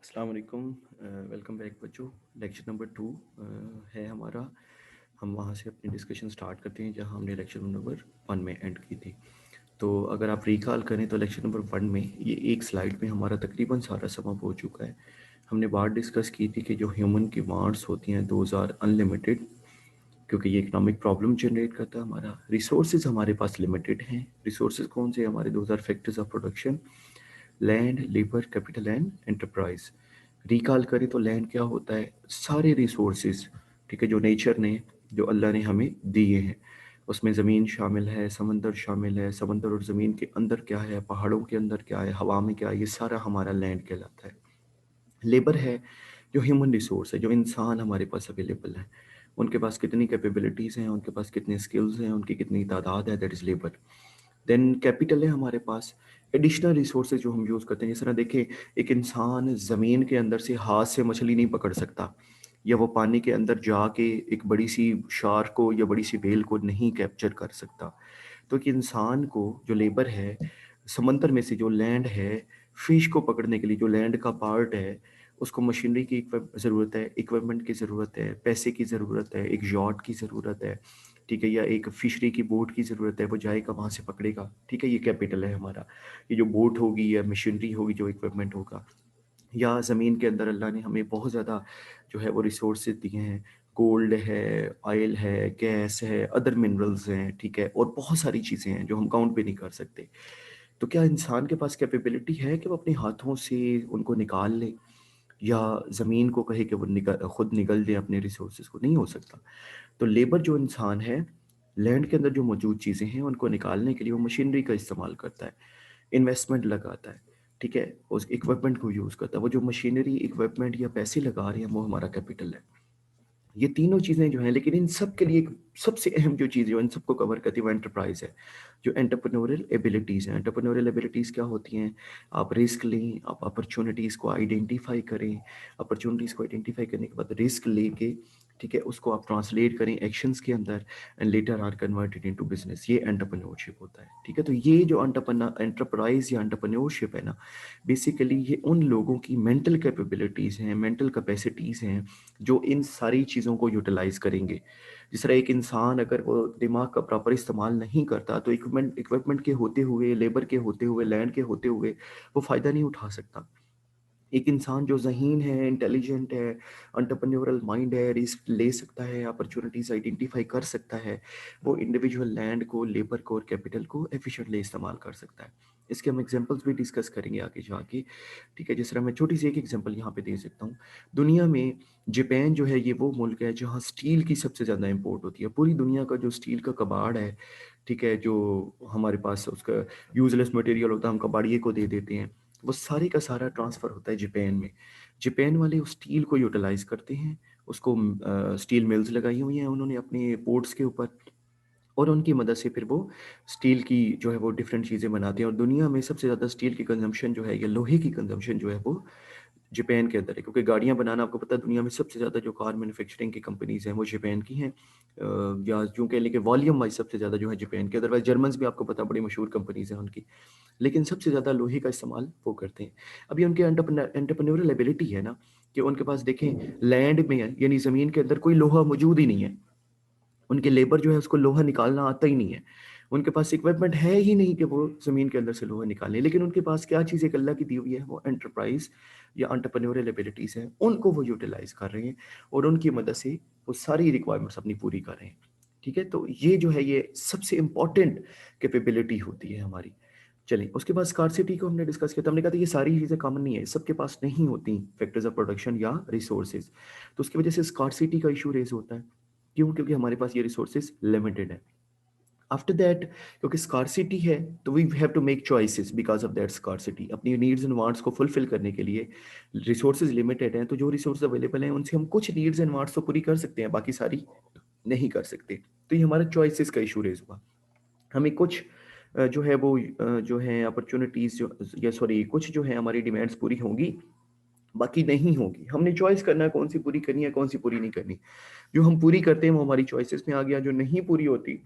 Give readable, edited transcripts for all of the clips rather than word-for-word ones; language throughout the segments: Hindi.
अस्सलाम वालेकुम। वेलकम बैक बच्चों। लेक्चर नंबर 2 है हमारा। हम वहाँ से अपनी डिस्कशन स्टार्ट करते हैं जहाँ हमने लेक्चर नंबर 1 में एंड की थी। तो अगर आप रिकॉल करें तो लेक्चर नंबर 1 में ये एक स्लाइड में हमारा तकरीबन सारा समअप हो चुका है। हमने बात डिस्कस की थी कि जो ह्यूमन की वांट्स होती हैं दोज आर अनलिमिटेड, क्योंकि ये इकोनॉमिक प्रॉब्लम जनरेट करता है। हमारा रिसोर्सेज हमारे पास लिमिटेड हैं। रिसोर्सेज कौन से हमारे? Those are factors of production, land, labour, capital and enterprise. Recall करें तो लैंड क्या होता है? सारे रिसोर्सेज, ठीक है, जो नेचर ने, जो अल्लाह ने हमें दिए हैं। उसमें ज़मीन शामिल है, समंदर शामिल है। समंदर और ज़मीन के अंदर क्या है, पहाड़ों के अंदर क्या है, हवा में क्या है, ये सारा हमारा लैंड कहलाता है। लेबर है जो ह्यूमन रिसोर्स है, जो इंसान हमारे पास अवेलेबल है। उनके पास कितनी कैपेबिलिटीज़ हैं, उनके पास कितने स्किल्स हैं, उनकी कितनी तादाद है, that is labour. Then capital है हमारे पास, एडिशनल रिसोर्सेज जो हम यूज़ करते हैं। जिस तरह देखें, एक इंसान ज़मीन के अंदर से हाथ से मछली नहीं पकड़ सकता, या वो पानी के अंदर जाके एक बड़ी सी शार्क को या बड़ी सी व्हेल को नहीं कैप्चर कर सकता। तो कि इंसान को जो लेबर है, समंदर में से जो लैंड है, फिश को पकड़ने के लिए जो लैंड का पार्ट है, उसको मशीनरी की ज़रूरत है, इक्विपमेंट की ज़रूरत है, पैसे की ज़रूरत है, एक यॉट की ज़रूरत है, ठीक है, या एक फिशरी की बोट की ज़रूरत है। वो जाएगा वहाँ से पकड़ेगा, ठीक है, ये कैपिटल है हमारा। ये जो बोट होगी या मशीनरी होगी, जो इक्विपमेंट होगा, या ज़मीन के अंदर अल्लाह ने हमें बहुत ज़्यादा जो है वो रिसोर्सेज दिए हैं। गोल्ड है, ऑयल है, गैस है, अदर मिनरल्स हैं, ठीक है, और बहुत सारी चीज़ें हैं जो हम काउंट भी नहीं कर सकते। तो क्या इंसान के पास कैपेबिलिटी है कि वो अपने हाथों से उनको निकाल ले, या ज़मीन को कहे कि वो खुद निगल दे अपने रिसोर्सेज को? नहीं हो सकता। तो लेबर जो इंसान है, लैंड के अंदर जो मौजूद चीज़ें हैं उनको निकालने के लिए वो मशीनरी का इस्तेमाल करता है, इन्वेस्टमेंट लगाता है, ठीक है, उस इक्विपमेंट को यूज़ करता है। वो जो मशीनरी, इक्विपमेंट या पैसे लगा रहे हैं, वो हमारा कैपिटल है। ये तीनों चीज़ें जो हैं, लेकिन इन सब के लिए एक सबसे अहम जो चीज़ जो इन सबको कवर करती है वो एंटरप्राइज़ है, जो एंटरप्रेन्योरियल एबिलिटीज़ हैं। एंटरप्रेन्योरियल एबिलिटीज़ क्या होती हैं? आप रिस्क लें, आप अपॉर्चुनिटीज़ को आइडेंटिफाई करें, अपॉर्चुनिटीज़ को आइडेंटिफाई करने के बाद रिस्क लेके, ठीक है, उसको आप ट्रांसलेट करें एक्शंस के अंदर, and later are converted into business. ये एंटरप्रेन्योरशिप होता है, ठीक है। तो ये जो एंटरप्राइज या एंटरप्रेन्योरशिप है ना, बेसिकली ये उन लोगों की मेंटल कैपेबिलिटीज़ हैं, मेंटल कैपेसिटीज़ हैं, जो इन सारी चीज़ों को यूटिलाइज़ करेंगे। जिस तरह एक इंसान अगर वो दिमाग का प्रॉपर इस्तेमाल नहीं करता, तो इक्विपमेंट इक्विपमेंट के होते हुए, लेबर के होते हुए, लैंड के होते हुए वो फ़ायदा नहीं उठा सकता। एक इंसान जो ज़हीन है, इंटेलिजेंट है, एंटरप्रेन्योरल माइंड है, रिस्क ले सकता है, अपॉर्चुनिटीज़ आइडेंटिफाई कर सकता है, वो इंडिविजुअल लैंड को, लेबर को और कैपिटल को एफिशिएंटली इस्तेमाल कर सकता है। इसके हम एग्जांपल्स भी डिस्कस करेंगे आगे जाके, ठीक है। जिस तरह मैं छोटी सी एक एग्जांपल यहाँ पे दे सकता हूँ। दुनिया में जापान जो है, ये वो मुल्क है जहाँ स्टील की सबसे ज़्यादा इम्पोर्ट होती है। पूरी दुनिया का जो स्टील का कबाड़ है, ठीक है, जो हमारे पास उसका यूजलेस मटेरियल होता है, हम कबाड़िए को दे देते हैं, वो सारे का सारा ट्रांसफ़र होता है जापान में। जापान वाले उस स्टील को यूटिलाइज़ करते हैं, उसको स्टील मिल्स लगाई हुई हैं उन्होंने अपने पोर्ट्स के ऊपर, और उनकी मदद से फिर वो स्टील की जो है वो डिफरेंट चीज़ें बनाते हैं। और दुनिया में सबसे ज़्यादा स्टील की कंजम्पशन जो है, या लोहे की कंजम्पशन जो है, वो जापान के अंदर है। क्योंकि गाड़ियाँ बनाना, आपको पता है, दुनिया में सबसे ज़्यादा जो कार मैन्युफैक्चरिंग की कंपनीज़ हैं वो जापान की हैं। या यूँ कह लें कि वॉल्यूम वाइज़ सबसे ज़्यादा जो है जापान की। अदरवाइज़ जर्मन्स भी आपको पता है बड़ी मशहूर कंपनीज़ हैं उनकी। लेकिन सबसे ज़्यादा लोहे का इस्तेमाल वो करते हैं। अभी उनके एंटरप्रेन्योरियल एबिलिटी है ना, कि उनके पास देखें लैंड में, यानी ज़मीन के अंदर कोई लोहा मौजूद ही नहीं है। उनके लेबर जो है उसको लोहा निकालना आता ही नहीं है। उनके पास इक्विपमेंट है ही नहीं कि वो ज़मीन के अंदर से लोहा निकालें। लेकिन उनके पास क्या चीज़ एक अल्लाह की दी हुई है, वो एंटरप्राइज़ या एंटरप्रेन्योरियल एबिलिटीज़ हैं। उनको वो यूटिलाइज़ कर रहे हैं, और उनकी मदद से वो सारी रिक्वायरमेंट्स अपनी पूरी कर रहे हैं। ठीक है? तो ये जो है, ये सबसे इम्पोर्टेंट कैपेबिलिटी होती है हमारी। चलिए, उसके बाद स्कार्सिटी को हमने डिस्कस किया, तो हमने कहा था ये सारी चीज़ें कॉमन नहीं है, सबके पास नहीं होती फैक्टर्स ऑफ प्रोडक्शन या रिसोर्सेज। तो उसकी वजह से स्कार्सिटी का इशू रेज होता है। क्यों? क्योंकि हमारे पास ये रिसोर्सेज लिमिटेड है। आफ्टर दैट, क्योंकि स्कार्सिटी है, तो we have to make choices because of that scarcity. अपनी नीड्स एंड वांट्स को फुलफिल करने के लिए रिसोर्सेज लिमिटेड हैं, तो जो रिसोर्स अवेलेबल हैं उनसे हम कुछ नीड्स एंड वांट्स तो पूरी कर सकते हैं, बाकी सारी नहीं कर सकते। तो ये हमारा चॉइसेस का इशू रेज हुआ। हमें कुछ जो है वो जो है अपॉर्चुनिटीज़, जो या सॉरी, कुछ जो है हमारी डिमांड्स पूरी होंगी, बाकी नहीं होगी। हमने चॉइस करना है कौन सी पूरी करनी है, कौन सी पूरी नहीं करनी। जो हम पूरी करते हैं वो हमारी चॉइसेस में आ गया, जो नहीं पूरी होती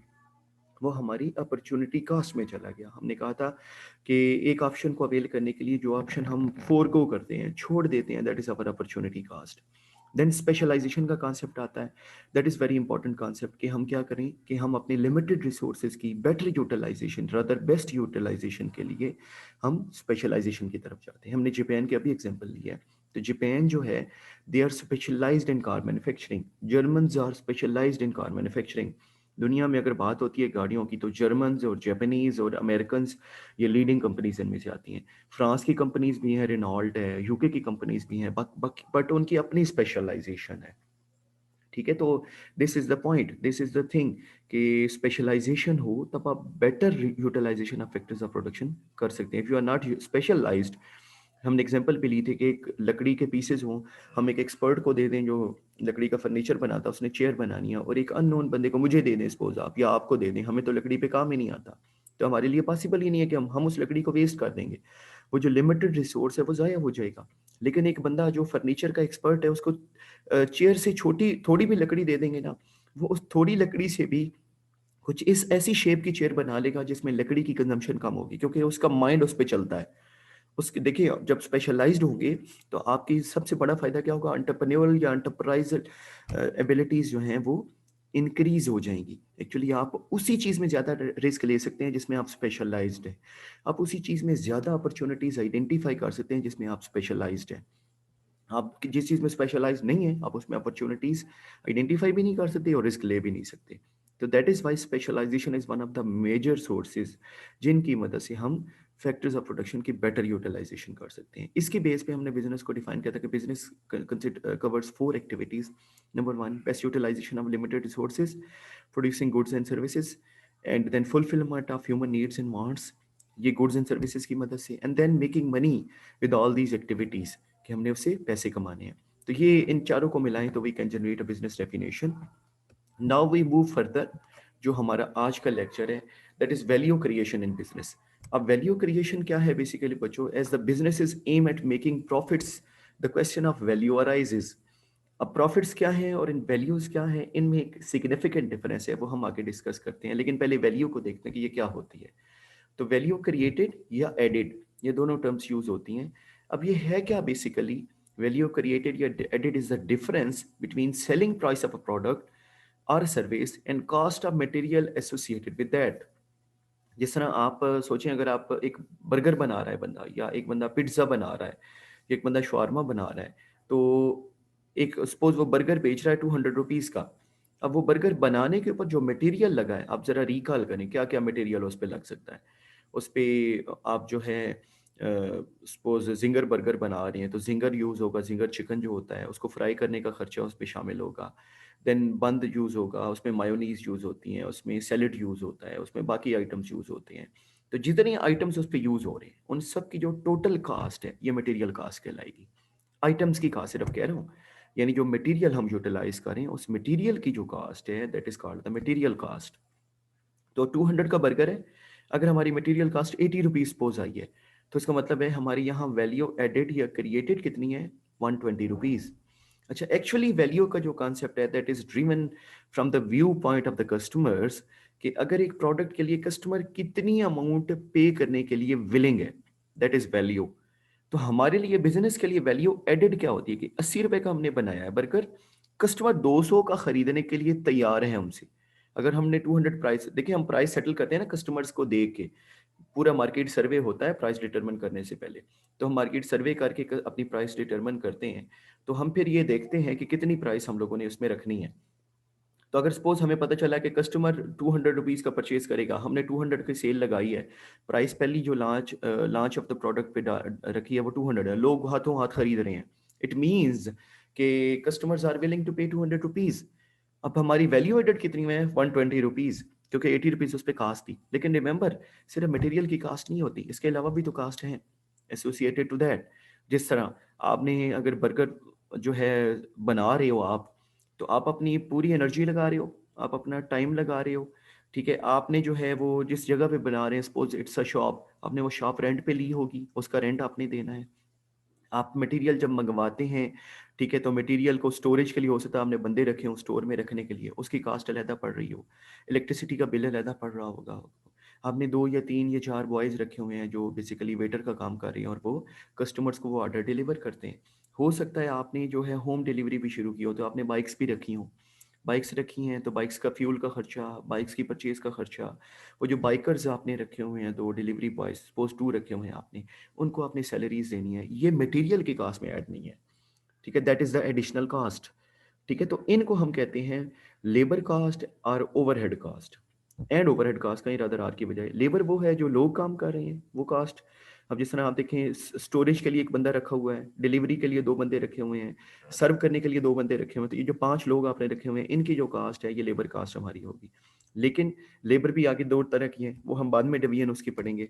वो हमारी अपॉर्चुनिटी कॉस्ट में चला गया। हमने कहा था कि एक ऑप्शन को अवेल करने के लिए जो ऑप्शन हम फोरगो करते हैं, छोड़ देते हैं, that is our opportunity cost. Then specialisation का कॉन्सेप्ट आता है, that is very important concept कि हम क्या करें कि हम अपने लिमिटेड रिसोर्सेज की better utilisation, rather best utilisation के लिए हम स्पेशलाइजेशन की तरफ जाते हैं। हमने जापान के अभी एग्जांपल लिया है, तो जापान जो है, they are specialised in car manufacturing, Germans are specialised in car manufacturing. दुनिया में अगर बात होती है गाड़ियों की तो जर्मन्स और जापानीज और अमेरिकन्स ये लीडिंग कंपनीज इनमें से आती हैं। फ्रांस की कंपनीज भी हैं, रेनॉल्ट है, यूके की कंपनीज भी हैं, बट उनकी अपनी स्पेशलाइजेशन है। ठीक है, तो this is the point, this is the thing कि स्पेशलाइजेशन हो तब आप better utilisation of factors of production कर सकते हैं। If you are not specialised, हमने एग्जांपल भी ली थी कि एक लकड़ी के पीसेस हों, हम एक एक्सपर्ट को दे दें जो लकड़ी का फर्नीचर बनाता है, उसने चेयर बनानी है, और एक अननोन बंदे को मुझे दे दें सपोज आप, या आपको दे दें, हमें तो लकड़ी पे काम ही नहीं आता, तो हमारे लिए पॉसिबल ही नहीं है कि हम उस लकड़ी को वेस्ट कर देंगे। वो जो लिमिटेड रिसोर्स है वो ज़ाया हो जाएगा। लेकिन एक बंदा जो फर्नीचर का एक्सपर्ट है, उसको चेयर से छोटी थोड़ी भी लकड़ी दे देंगे ना, वो उस थोड़ी लकड़ी से भी कुछ इस ऐसी शेप की चेयर बना लेगा जिसमें लकड़ी की कंजम्पशन कम होगी, क्योंकि उसका माइंड उस पे चलता है। उसके देखिए, जब स्पेशलाइज्ड होंगे तो आपकी सबसे बड़ा फायदा क्या होगा, एंटरप्रेन्योरल या एंटरप्राइज एबिलिटीज जो हैं वो इंक्रीज हो जाएंगी। एक्चुअली आप उसी चीज़ में ज़्यादा रिस्क ले सकते हैं जिसमें आप स्पेशलाइज्ड हैं। आप उसी चीज़ में ज़्यादा अपॉर्चुनिटीज आइडेंटिफाई कर सकते हैं जिसमें आप स्पेशलाइज्ड हैं। आप जिस चीज़ में स्पेशलाइज नहीं है, आप उसमें अपॉर्चुनिटीज आइडेंटिफाई भी नहीं कर सकते और रिस्क ले भी नहीं सकते। तो that is why specialisation is one of the major sources जिनकी मदद से हम फैक्टर्स ऑफ प्रोडक्शन की बेटर यूटिलाइजेशन कर सकते हैं। इसके बेस पे हमने बिजनेस को डिफाइन किया था कि business covers four activities. Number one, best utilisation of limited resources, producing goods and services, and then fulfilment of human needs and wants, ये गुड्स एंड सर्विसेज की मदद से, and then making money with all these activities, कि हमने उससे पैसे कमाने हैं। तो ये इन चारों को मिलाएं तो we can generate a business definition. Now we move further. जो हमारा आज का लेक्चर है, that is value creation in business. अब वैल्यू क्रिएशन क्या है बेसिकली बच्चों, as the business is aim at making profits, the question of value arises. अब प्रॉफिट्स क्या है और इन वैल्यूज क्या है, इनमें एक सिग्निफिकेंट डिफरेंस है, वो हम आगे डिस्कस करते हैं। लेकिन पहले वैल्यू को देखते हैं कि ये क्या होती है। तो वैल्यू क्रिएटेड या एडिड, ये दोनों टर्म्स यूज होती हैं। अब ये है क्या बेसिकली, वैल्यू क्रिएटेड या added is the difference between selling price of a product और service and cost of material associated with that. जिस तरह आप सोचें, अगर आप एक बर्गर बना रहा है बंदा, या एक बंदा पिज्ज़ा बना रहा है, या एक बंदा शवारमा बना रहा है, तो एक सपोज वो बर्गर बेच रहा है 200 रुपीज़ का। अब वो बर्गर बनाने के ऊपर जो मटेरियल लगा है, आप ज़रा रिकॉल करें क्या क्या मटेरियल उस पर लग सकता है। उस पर आप जो है सपोज जिंगर बर्गर बना रहे हैं तो जिंगर यूज़ होगा, जिंगर चिकन जो होता है उसको फ्राई करने का खर्चा उस पर शामिल होगा। देन बंद यूज़ होगा, उसमें मायोनीज यूज़ होती हैं, उसमें सैलड यूज़ होता है, उसमें बाकी आइटम्स यूज़ होते हैं। तो जितने आइटम्स उस पर यूज़ हो रहे हैं उन सब की जो टोटल कास्ट है ये मटेरियल कास्ट कहलाएगी। आइटम्स की कास्ट सिर्फ कह रहा हूँ, यानी जो मटेरियल हम यूटिलाइज करें उस मटेरियल की जो कास्ट है that is called the material cost. तो 200 का बर्गर है, अगर हमारी मटेरियल कास्ट 80 रुपीज सपोज आई है, तो इसका मतलब है हमारी यहाँ वैल्यू एडेड या क्रिएटेड कितनी है, 120 रुपीज। अच्छा, एक्चुअली वैल्यू का जो कॉन्सेप्ट है that is driven from the view point of the customers, कि अगर एक प्रोडक्ट के लिए कस्टमर कितनी अमाउंट पे करने के लिए विलिंग है, दैट इज वैल्यू। तो हमारे लिए बिजनेस के लिए वैल्यू एडेड क्या होती है कि 80 रुपए का हमने बनाया है बर्गर, कस्टमर 200 का खरीदने के लिए तैयार है हमसे। अगर हमने 200 प्राइस, देखिए हम प्राइस सेटल करते हैं ना कस्टमर्स को देख के, पूरा मार्केट सर्वे होता है प्राइस डिटरमिन करने से पहले। तो हम मार्केट सर्वे करके अपनी प्राइस डिटरमिन करते हैं। तो हम फिर ये देखते हैं कि कितनी प्राइस हम लोगों ने उसमें रखनी है। तो अगर सपोज हमें पता चला कि कस्टमर 200 रुपीज़ का परचेज करेगा, हमने 200 की सेल लगाई है, प्राइस पहली जो लॉन्च ऑफ द प्रोडक्ट पे रखी है वो 200 है, लोग हाथों हाथ खरीद रहे हैं, इट मीन्स कि कस्टमर्स आर विलिंग टू पे 200 रुपीज़। अब हमारी वैल्यू एडेड कितनी है, 120 रुपीज़, क्योंकि 80 रुपीज़ उस पर कास्ट थी। लेकिन रिमेंबर, सिर्फ मटेरियल की कास्ट नहीं होती, इसके अलावा भी तो कास्ट है एसोसिएटेड टू दैट। जिस तरह आपने अगर बर्गर जो है बना रहे हो आप, तो आप अपनी पूरी एनर्जी लगा रहे हो, आप अपना टाइम लगा रहे हो। ठीक है, आपने जो है वो जिस जगह पे बना रहे हैं, सपोज इट्स अ शॉप, आपने वो शॉप रेंट पे ली होगी, उसका रेंट आपने देना है। आप मटेरियल जब मंगवाते हैं, ठीक है, तो मटेरियल को स्टोरेज के लिए हो सकता है आपने बंदे रखे हों स्टोर में रखने के लिए, उसकी कास्ट अलहदा पड़ रही हो, इलेक्ट्रिसिटी का बिल अलहदा पड़ रहा होगा, आपने 2 या 3 या 4 बॉयज़ रखे हुए हैं जो बेसिकली वेटर का काम कर रहे हैं और वो कस्टमर्स को वो ऑर्डर डिलीवर करते हैं। हो सकता है आपने जो है होम डिलीवरी भी शुरू की हो, तो आपने बाइक्स भी रखी हों, बाइक्स रखी हैं तो बाइक्स का फ्यूल का खर्चा, बाइक्स की परचेज़ का खर्चा, वो जो बाइकर्स आपने रखे हुए हैं, 2 डिलीवरी बॉयज़ सपोज़ 2 रखे हुए हैं आपने, उनको आपने सैलरीज़ देनी है, ये मटेरियल की कॉस्ट में ऐड नहीं है, ठीक है? That is the additional cost, ठीक है? तो इनको हम कहते हैं लेबर कॉस्ट और overhead cost. And overhead cost कहीं रादर आर की बजाय लेबर वो है जो लोग काम कर रहे हैं, वो कॉस्ट। अब जिस तरह आप देखें स्टोरेज के लिए एक बंदा रखा हुआ है, डिलीवरी के लिए 2 बंदे रखे हुए हैं, सर्व करने के लिए 2 बंदे रखे हुए हैं, तो ये जो 5 लोग आपने रखे हुए हैं, इनकी जो कॉस्ट है, ये लेबर कॉस्ट हमारी होगी। लेकिन लेबर भी आगे 2 तरह की है, वो हम बाद में डिवीजन उसकी पढ़ेंगे।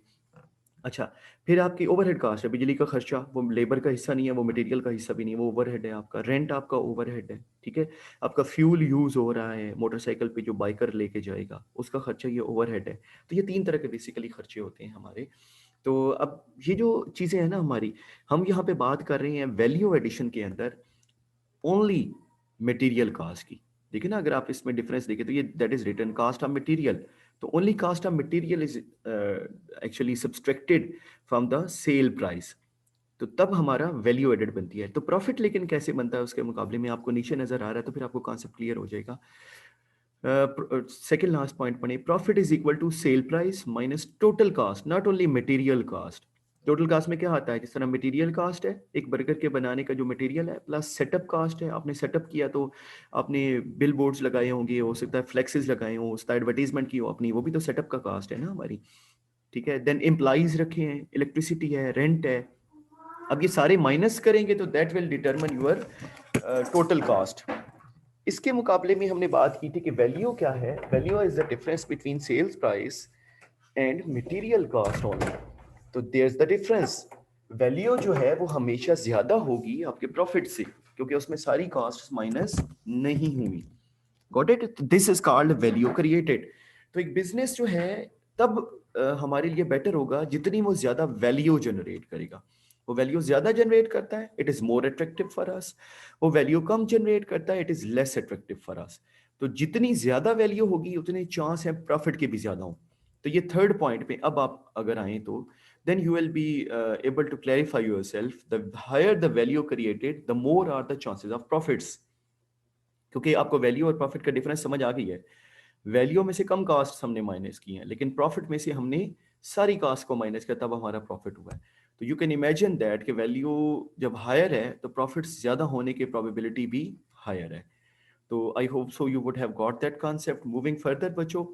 अच्छा, फिर आपकी ओवरहेड कॉस्ट है, बिजली का खर्चा, वो लेबर का हिस्सा नहीं है, वो मटेरियल का हिस्सा भी नहीं है, वो ओवरहेड है आपका। रेंट आपका ओवरहेड है, ठीक है? आपका फ्यूल यूज़ हो रहा है, मोटरसाइकिल पे जो बाइकर लेके जाएगा, उसका खर्चा ये ओवरहेड है। तो ये 3 तरह के बेसिकली खर्चे होते हैं हमारे। तो अब ये जो चीज़ें हैं ना हमारी, हम यहाँ पे बात कर रहे हैं वैल्यू एडिशन के अंदर ओनली मटेरियल कॉस्ट की। देखिए ना, अगर आप इसमें डिफरेंस देखें तो ये that is written cost of material, तो only cost of material is actually subtracted from the sale price, तो तब हमारा वैल्यू एडेड बनती है। तो प्रॉफिट लेकिन कैसे बनता है उसके मुकाबले में, आपको नीचे नजर आ रहा है तो फिर आपको कॉन्सेप्ट क्लियर हो जाएगा। सेकंड लास्ट पॉइंट पढ़े, profit is equal to sale price minus total cost, not only material cost. Total cost में क्या आता है, जिस तरह मटेरियल कॉस्ट है एक बर्गर के बनाने का जो मटेरियल है, प्लस सेटअप कॉस्ट है, आपने सेटअप किया तो आपने बिल बोर्ड्स लगाए होंगे, हो सकता है फ्लेक्सेस लगाए हों, उसका एडवर्टीजमेंट की हो अपनी, वो भी तो सेटअप का कॉस्ट है ना हमारी, ठीक है? देन एम्प्लॉइज रखे हैं, इलेक्ट्रिसिटी है, रेंट है। अब ये सारे माइनस करेंगे तो that will determine your total cost. इसके मुकाबले में हमने बात की थी कि वैल्यू क्या है, value is the difference between sales price and material cost only. तो there is the difference, value जो है वो हमेशा ज्यादा होगी आपके प्रॉफिट से, क्योंकि उसमें सारी कॉस्ट माइनस नहीं हुई। Got it? This is called value created. तो एक बिजनेस जो है तब हमारे लिए बेटर होगा जितनी वो ज्यादा वैल्यू जनरेट करेगा। वो वैल्यू ज्यादा जनरेट करता है, it is more attractive for us. वो वैल्यू कम जनरेट करता है, it is less attractive for us. तो जितनी ज्यादा वैल्यू होगी उतने चांस है प्रॉफिट के भी ज्यादा हो। तो ये थर्ड पॉइंट पे अब आप अगर आए तो then you will be able to clarify yourself, the higher the value created the more are the chances of profits, क्योंकि आपको वैल्यू और प्रॉफिट का डिफरेंस समझ आ गई है। वैल्यू में से कम कास्ट हमने माइनस की है, लेकिन प्रॉफिट में से हमने सारी कास्ट को माइनस किया, तब हमारा प्रॉफिट हुआ है। तो यू कैन इमेजिन दैट कि वैल्यू जब हायर है तो प्रॉफिट्स ज्यादा होने की प्रोबेबिलिटी भी हायर है। तो I hope so you would have got that concept. Moving further बच्चों,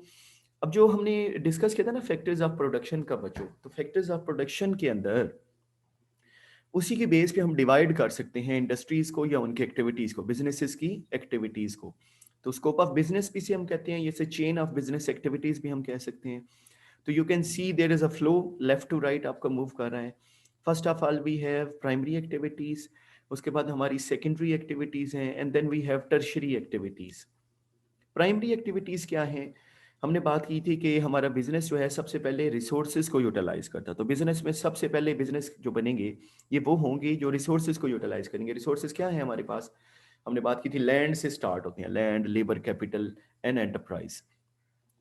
अब जो हमने डिस्कस किया था ना फैक्टर्स ऑफ प्रोडक्शन का बच्चों, तो फैक्टर्स ऑफ प्रोडक्शन के अंदर उसी के बेस पे हम डिवाइड कर सकते हैं इंडस्ट्रीज को या उनकी एक्टिविटीज को, बिजनेसेस की एक्टिविटीज को। तो स्कोप ऑफ बिजनेस भी से हम कहते हैं, जैसे चेन ऑफ बिजनेस एक्टिविटीज भी हम कह सकते हैं। तो you can see there is a flow, left to right आपका मूव कर रहा है। First of all we have primary activities, उसके बाद हमारी सेकेंडरी एक्टिविटीज हैं, and then we have tertiary activities. Primary activities क्या है, हमने बात की थी कि हमारा बिजनेस जो है सबसे पहले रिसोर्सेज को यूटिलाइज करता है। तो बिजनेस में सबसे पहले बिजनेस जो बनेंगे ये वो होंगे जो रिसोर्सेज को यूटिलाइज करेंगे। रिसोर्सेज क्या है हमारे पास, हमने बात की थी लैंड से स्टार्ट होती हैं, land, labour capital and enterprise.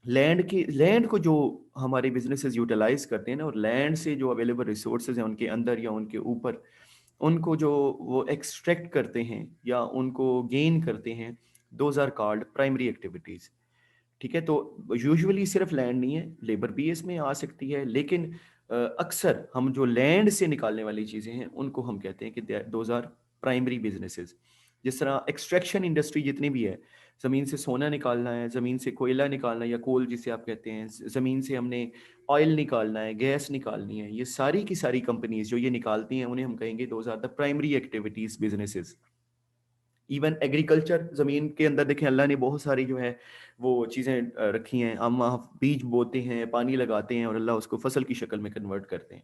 Land को जो हमारे बिजनेसेस यूटिलाइज करते हैं ना, और लैंड से जो अवेलेबल रिसोर्सेज हैं उनके अंदर या उनके ऊपर, उनको जो वो एक्सट्रैक्ट करते हैं या उनको गेन करते हैं, those are called primary activities. ठीक है? तो यूजुअली सिर्फ लैंड नहीं है, लेबर भी इसमें आ सकती है, लेकिन अक्सर हम जो लैंड से निकालने वाली चीज़ें हैं उनको हम कहते हैं कि दोज आर प्राइमरी बिजनेसेस। जिस तरह एक्सट्रैक्शन इंडस्ट्री जितनी भी है, ज़मीन से सोना निकालना है, ज़मीन से कोयला निकालना है या कोल जिसे आप कहते हैं, ज़मीन से हमने ऑयल निकालना है, गैस निकालनी है, ये सारी की सारी कंपनीज जो ये निकालती हैं उन्हें हम कहेंगे those are the primary activities businesses. Even agriculture, जमीन के अंदर देखें अल्लाह ने बहुत सारी जो है वो चीज़ें रखी हैं, हम वहाँ बीज बोते हैं, पानी लगाते हैं और अल्लाह उसको फसल की शक्ल में कन्वर्ट करते हैं।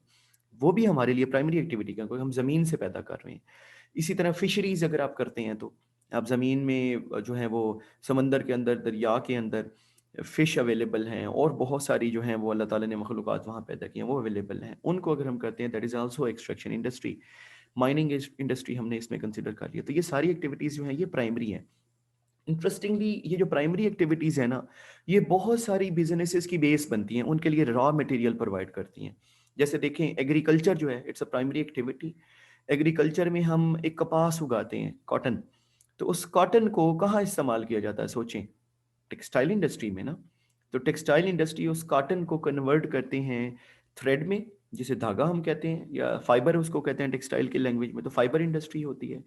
वो भी हमारे लिए प्राइमरी एक्टिविटी का, क्योंकि हम ज़मीन से पैदा कर रहे हैं। इसी तरह फिशरीज अगर आप करते हैं तो आप ज़मीन में जो है वो समंदर के अंदर, दरिया के अंदर फ़िश अवेलेबल हैं और बहुत सारी जो हैं वो अल्लाह ताला ने मखलूक़ात वहाँ पैदा की हैं, वो अवेलेबल हैं। उनको अगर हम करते हैं that is also extraction industry. Mining industry हमने इसमें कंसिडर कर लिया। तो ये सारी एक्टिविटीज़ जो हैं ये प्राइमरी हैं। इंटरेस्टिंगली ये जो प्राइमरी एक्टिविटीज़ है ना, ये बहुत सारी बिजनेसेस की बेस बनती हैं, उनके लिए रॉ मटेरियल प्रोवाइड करती हैं। जैसे देखें एग्रीकल्चर जो है it's a primary activity. Agriculture में हम एक कपास उगाते हैं, कॉटन। तो उस कॉटन को कहाँ इस्तेमाल किया जाता है सोचें? टेक्सटाइल इंडस्ट्री में ना। तो टेक्सटाइल इंडस्ट्री उस कॉटन को कन्वर्ट करते हैं थ्रेड में, जिसे धागा हम कहते हैं, या फाइबर उसको कहते हैं टेक्सटाइल की लैंग्वेज में। तो फाइबर इंडस्ट्री होती है।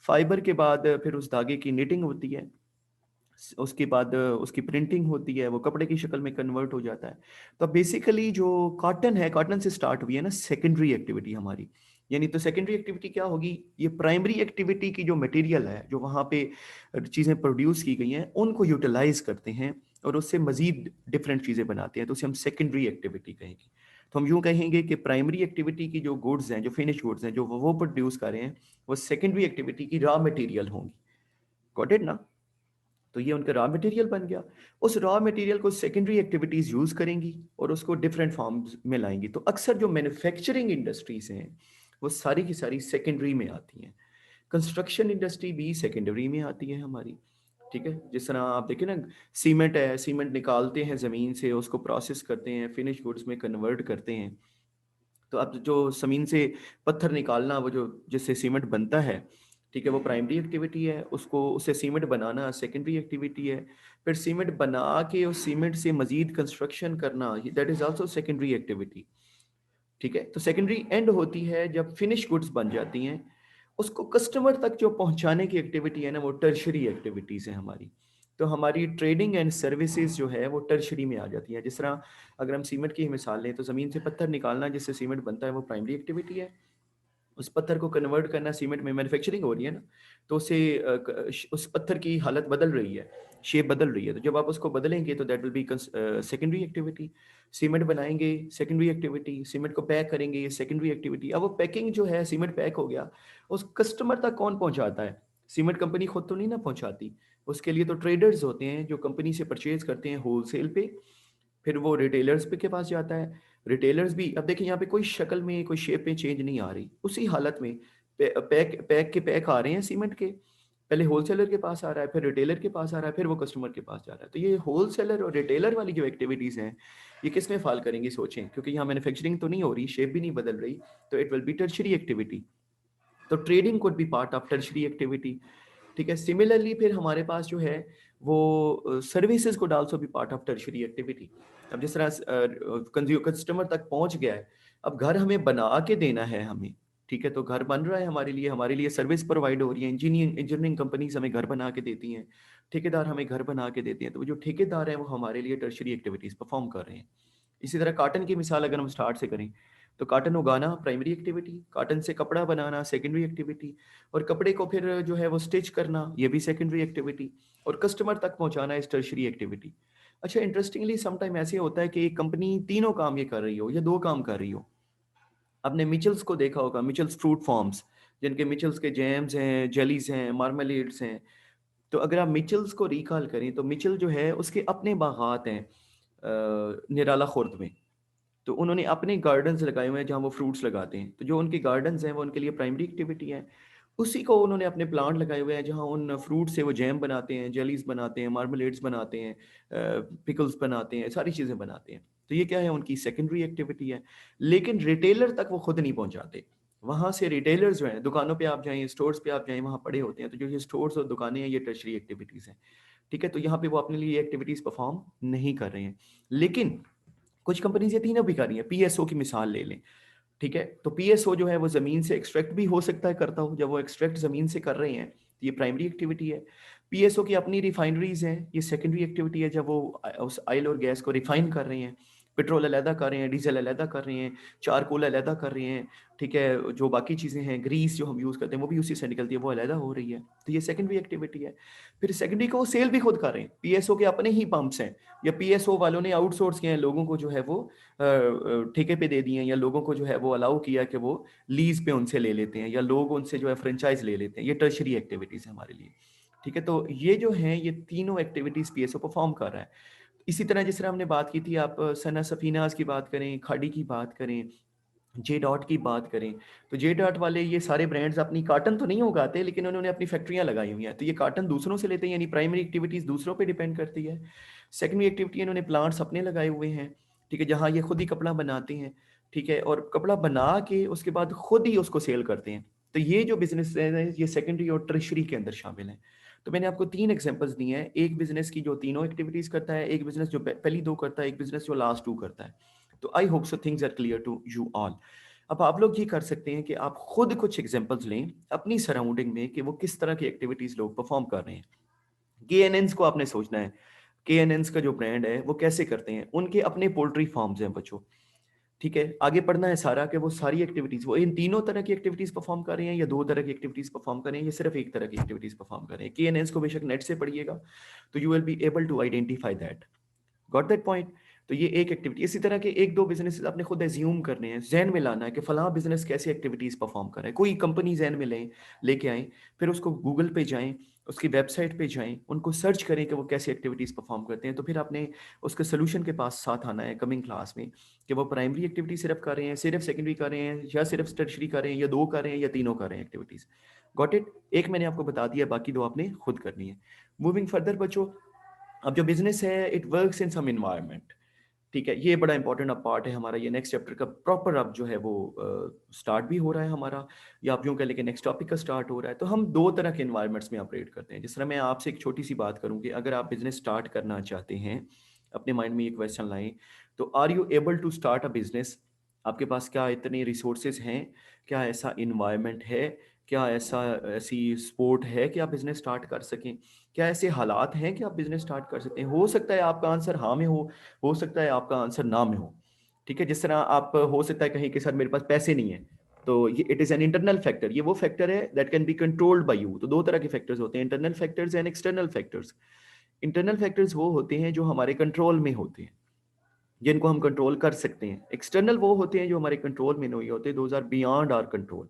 फाइबर के बाद फिर उस धागे की निटिंग होती है, उसके बाद उसकी प्रिंटिंग होती है, वो कपड़े की शक्ल में कन्वर्ट हो जाता है। तो बेसिकली जो कॉटन है, कॉटन से स्टार्ट हुई है ना सेकेंडरी एक्टिविटी हमारी। यानी तो सेकेंडरी एक्टिविटी क्या होगी? ये प्राइमरी एक्टिविटी की जो मटेरियल है, जो वहाँ पे चीज़ें प्रोड्यूस की गई हैं, उनको यूटिलाइज करते हैं और उससे मजीद डिफरेंट चीज़ें बनाते हैं, तो उसे हम सेकेंडरी एक्टिविटी कहेंगे। तो हम यूँ कहेंगे कि प्राइमरी एक्टिविटी की जो गुड्स हैं, जो फिनिश गुड्स हैं, जो वो प्रोड्यूस कर रहे हैं, वो सेकेंडरी एक्टिविटी की रॉ मटेरियल होंगी। गॉट इट ना? तो ये उनका रॉ मटेरियल बन गया। उस रॉ मटेरियल को सेकेंडरी एक्टिविटीज़ यूज़ करेंगी और उसको डिफरेंट फॉर्म्स में लाएंगी। तो अक्सर जो मैन्युफैक्चरिंग इंडस्ट्रीज हैं वो सारी की सारी सेकेंडरी में आती हैं। कंस्ट्रक्शन इंडस्ट्री भी सेकेंडरी में आती है हमारी। ठीक है, जिस तरह आप देखें ना, सीमेंट है, सीमेंट निकालते हैं ज़मीन से, उसको प्रोसेस करते हैं, फिनिश गुड्स में कन्वर्ट करते हैं। तो अब जो ज़मीन से पत्थर निकालना, वो जो जिससे सीमेंट बनता है, ठीक है, वो प्राइमरी एक्टिविटी है। उसको उससे सीमेंट बनाना सेकेंडरी एक्टिविटी है। फिर सीमेंट बना के उस सीमेंट से मजीद कंस्ट्रक्शन करना, that is also secondary activity. ठीक है, तो सेकेंडरी एंड होती है जब फिनिश गुड्स बन जाती हैं। उसको कस्टमर तक जो पहुंचाने की एक्टिविटी है ना, वो टर्शरी एक्टिविटीज़ है हमारी। तो हमारी ट्रेडिंग एंड सर्विसेज जो है वो टर्शरी में आ जाती है। जिस तरह अगर हम सीमेंट की मिसाल लें, तो ज़मीन से पत्थर निकालना जिससे सीमेंट बनता है, वो प्राइमरी एक्टिविटी है। उस पत्थर को कन्वर्ट करना, सीमेंट में मैन्युफैक्चरिंग हो रही है ना, तो उससे उस पत्थर की हालत बदल रही है, शेप बदल रही है। तो जब आप उसको बदलेंगे तो that will be secondary activity. Cement बनाएंगे, सेकेंडरी एक्टिविटी। सीमेंट को पैक करेंगे, ये सेकेंडरी एक्टिविटी। अब वो पैकिंग जो है, सीमेंट पैक हो गया, उस कस्टमर तक कौन पहुंचाता है? सीमेंट कंपनी खुद तो नहीं ना पहुंचाती। उसके लिए तो ट्रेडर्स होते हैं जो कंपनी से परचेज करते हैं होलसेल पे। फिर वो रिटेलर्स पे के पास जाता है। रिटेलर्स भी, अब देखिए यहाँ पे कोई शक्ल में, कोई शेप में चेंज नहीं आ रही, उसी हालत में पैक पैक के पैक आ रहे हैं सीमेंट के। पहले होलसेलर के पास आ रहा है, फिर रिटेलर के पास आ रहा है, फिर वो कस्टमर के पास जा रहा है। तो ये होलसेलर और रिटेलर वाली जो एक्टिविटीज़ हैं, ये किस में फ़ॉल करेंगी सोचें, क्योंकि यहाँ मैन्युफैक्चरिंग तो नहीं हो रही, शेप भी नहीं बदल रही, तो it will be tertiary activity. तो trading could be part of tertiary activity. ठीक है, सिमिलरली फिर हमारे पास जो है वो सर्विसेज को आल्सो भी पार्ट ऑफ टर्शरी एक्टिविटी। अब जिस तरह कस्टमर तक पहुंच गया है, अब घर हमें बना के देना है हमें। ठीक है, तो घर बन रहा है हमारे लिए सर्विस प्रोवाइड हो रही है। इंजीनियरिंग कंपनीज हमें घर बना के देती हैं, ठेकेदार हमें घर बना के देते हैं। तो वो जो ठेकेदार हैं वो हमारे लिए टर्शरी एक्टिविटीज़ परफॉर्म कर रहे हैं। इसी तरह कॉटन की मिसाल अगर हम स्टार्ट से करें, तो कॉटन उगाना प्राइमरी एक्टिविटी, कॉटन से कपड़ा बनाना सेकेंडरी एक्टिविटी, और कपड़े को फिर जो है वो स्टिच करना, ये भी सेकेंडरी एक्टिविटी, और कस्टमर तक पहुंचाना इस टर्शरी एक्टिविटी। अच्छा, इंटरेस्टिंगली समटाइम ऐसे होता है कि एक कंपनी तीनों काम ये कर रही हो या दो काम कर रही हो। आपने मिचल्स को देखा होगा, मिचल्स फ्रूट फॉर्म्स, जिनके मिचल्स के जैम्स हैं, जेलीज हैं, मार्मलेड्स हैं। तो अगर आप मिचल्स को रिकॉल करें, तो मिचल जो है उसके अपने बागात हैं निराला खुर्द में। तो उन्होंने अपने गार्डन्स लगाए हुए हैं जहाँ वो फ्रूट्स लगाते हैं। तो जो उनके गार्डन्स हैं वो उनके लिए प्राइमरी एक्टिविटी है। उसी को उन्होंने अपने प्लांट लगाए हुए हैं जहाँ उन फ्रूट से वो जैम बनाते हैं, जेलीज़ बनाते हैं, मार्मलेड्स बनाते हैं, पिकल्स बनाते हैं, सारी चीज़ें बनाते हैं। तो ये क्या है? उनकी सेकेंडरी एक्टिविटी है। लेकिन रिटेलर तक वो खुद नहीं पहुँचाते। वहाँ से रिटेलर्स जो हैं, दुकानों पे आप जाएँ, स्टोर्स पे आप जाएँ, वहाँ पड़े होते हैं। तो जो ये स्टोर्स और दुकानें हैं, ये टर्शरी एक्टिविटीज़ हैं। ठीक है? तो यहाँ पे वो अपने लिए ये एक्टिविटीज़ परफ़ॉर्म नहीं कर रहे हैं। लेकिन कुछ कंपनीज़ ये तीनों भी कर रही हैं। पीएसओ की मिसाल ले लें, ठीक है? तो पीएसओ जो है वो ज़मीन से एक्सट्रैक्ट भी हो सकता है करता हो। जब वो एक्सट्रैक्ट ज़मीन से कर रहे हैं, तो ये प्राइमरी एक्टिविटी है। पीएसओ की अपनी रिफाइनरीज़ हैं, ये सेकेंडरी एक्टिविटी है जब वो उस ऑयल और गैस को रिफाइन कर रहे हैं। पेट्रोल अलहदा कर रहे हैं, डीज़ल अलहदा कर रहे हैं, चारकोल अलहदा कर रहे हैं, ठीक है? जो बाकी चीज़ें हैं, ग्रीस जो हम यूज़ करते हैं, वो भी उसी से निकलती है, वो अलहदा हो रही है। तो ये सेकेंडरी एक्टिविटी है। फिर सेकेंडरी को सेल भी खुद कर रहे हैं। पीएसओ के अपने ही पंप्स हैं, या पीएसओ वालों ने आउटसोर्स किए हैं, लोगों को जो है वो ठेके पे दे दिए हैं, या लोगों को जो है वो अलाउ किया कि वो लीज पे उनसे ले लेते हैं, या लोग उनसे जो है फ्रेंचाइज ले लेते हैं। ये टर्शरी एक्टिविटीज़ है हमारे लिए। ठीक है, तो ये जो हैं ये तीनों एक्टिविटीज़ पीएसओ परफॉर्म कर रहा है। इसी तरह जिस तरह हमने बात की थी, आप सना सफीनाज की बात करें, खाड़ी की बात करें, जे डॉट की बात करें तो जे डॉट वाले ये सारे ब्रांड्स अपनी कार्टन तो नहीं उगाते, लेकिन उन्होंने अपनी फैक्ट्रियां लगाई हुई हैं, तो ये कार्टन दूसरों से लेते हैं, यानी प्राइमरी एक्टिविटीज़ दूसरों पे डिपेंड करती है। सेकेंडरी एक्टिविटी इन्होंने प्लांट्स अपने लगाए हुए हैं, ठीक है, जहाँ ये खुद ही कपड़ा बनाते हैं, ठीक है, और कपड़ा बना के उसके बाद खुद ही उसको सेल करते हैं। तो ये जो बिजनेस है ये सेकेंडरी और टर्शरी के अंदर शामिल है। तो मैंने आपको 3 एग्जांपल्स दिए हैं, एक बिजनेस की जो तीनों एक्टिविटीज़ करता है, एक बिजनेस जो पहली 2 करता है, एक बिजनेस जो लास्ट 2 करता है। तो I hope so things are clear to you all. अब आप लोग ये कर सकते हैं कि आप खुद कुछ एग्जांपल्स लें अपनी सराउंडिंग में कि वो किस तरह की एक्टिविटीज़ लोग परफॉर्म कर रहे हैं। केएनएन्स को आपने सोचना है, केएनएन्स का जो ब्रांड है वो कैसे करते हैं, उनके अपने पोल्ट्री फार्म्स हैं बच्चों, ठीक है। आगे पढ़ना है सारा कि वो सारी एक्टिविटीज़ वो इन तीनों तरह की एक्टिविटीज़ परफॉर्म कर रहे हैं या 2 तरह की एक्टिविटीज़ परफॉर्म कर रहे हैं या सिर्फ एक तरह की एक्टिविटीज़ परफॉर्म कर रहे हैं। केएनएन्स को बेशक नेट से पढ़िएगा तो you will be able to identify that. Got that point. तो ये एक एक्टिविटी, इसी तरह के एक दो बिजनेसेस आपने खुद एज्यूम करने हैं, जहन में लाना है कि फलां बिजनेस कैसी एक्टिविटीज परफॉर्म कर रहा है। कोई कंपनी जहन में लें, लेके आएं, फिर उसको गूगल पे जाएं, उसकी वेबसाइट पे जाएं, उनको सर्च करें कि वो कैसी एक्टिविटीज परफॉर्म करते हैं। तो फिर आपने उसके सोल्यूशन के पास साथ आना है कमिंग क्लास में कि वो प्राइमरी एक्टिविटी सिर्फ कर रहे हैं, सिर्फ सेकेंडरी कर रहे हैं, या सिर्फ टर्शरी कर रहे हैं, या 2 कर रहे हैं, या तीनों कर रहे हैं एक्टिविटीज। Got it. एक मैंने आपको बता दिया, बाकी 2 आपने खुद करनी है। मूविंग फर्दर बच्चों, अब जो बिजनेस है it works in some environment, ठीक है, ये बड़ा इंपॉर्टेंट अब पार्ट है हमारा, ये नेक्स्ट चैप्टर का प्रॉपर अब जो है वो स्टार्ट भी हो रहा है हमारा, या आप यूँ कह लें कि नेक्स्ट टॉपिक का स्टार्ट हो रहा है। तो हम 2 तरह के एनवायरनमेंट्स में ऑपरेट करते हैं। जिस तरह मैं आपसे एक छोटी सी बात करूँ कि अगर आप बिजनेस स्टार्ट करना चाहते हैं, अपने माइंड में ये क्वेश्चन लाएं, तो are you able to start a business? आपके पास क्या इतने रिसोर्सेज हैं? क्या ऐसा इन्वायरमेंट है? क्या ऐसा ऐसी सपोर्ट है कि आप बिजनेस स्टार्ट कर सकें? क्या ऐसे हालात हैं कि आप बिजनेस स्टार्ट कर सकते हैं? हो सकता है आपका आंसर हाँ में हो सकता है आपका आंसर ना में हो, ठीक है। जिस तरह आप हो सकता है कहीं कि सर मेरे पास पैसे नहीं है, तो ये it is an internal factor, ये वो फैक्टर है that can be controlled by you. तो 2 तरह के फैक्टर्स होते हैं, internal factors and external factors. Internal factors वो होते हैं जो हमारे कंट्रोल में होते हैं, जिनको हम कंट्रोल कर सकते हैं। एक्सटर्नल वो होते हैं जो हमारे कंट्रोल में नहीं होते, those are beyond our control,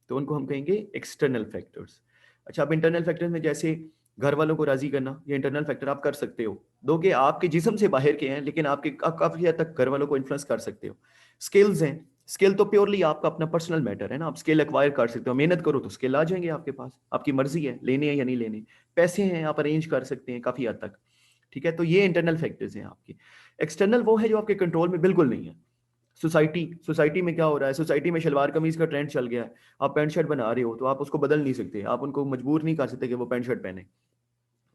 तो उनको हम कहेंगे एक्सटर्नल फैक्टर्स। अच्छा, अब इंटरनल फैक्टर्स में जैसे घर वालों को राजी करना, ये इंटरनल फैक्टर आप कर सकते हो, दो कि आपके जिस्म से बाहर के हैं, लेकिन आपके आप काफी हद तक घर वालों को इन्फ्लुएंस कर सकते हो। स्किल्स हैं, स्किल तो प्योरली आपका अपना पर्सनल मैटर है ना, आप स्किल एक्वायर कर सकते हो, मेहनत करो तो स्किल आ जाएंगे आपके पास, आपकी मर्जी है लेने हैं या नहीं लेने। पैसे हैं, आप अरेंज कर सकते हैं काफी हद तक, ठीक है। तो ये इंटरनल फैक्टर्स हैं आपके। एक्सटर्नल वो है जो आपके कंट्रोल में बिल्कुल नहीं है। सोसाइटी सोसाइटी में क्या हो रहा है, सोसाइटी में शलवार कमीज का ट्रेंड चल गया है, आप पैंट शर्ट बना रहे हो तो आप उसको बदल नहीं सकते, आप उनको मजबूर नहीं कर सकते कि वो पैंट शर्ट पहने।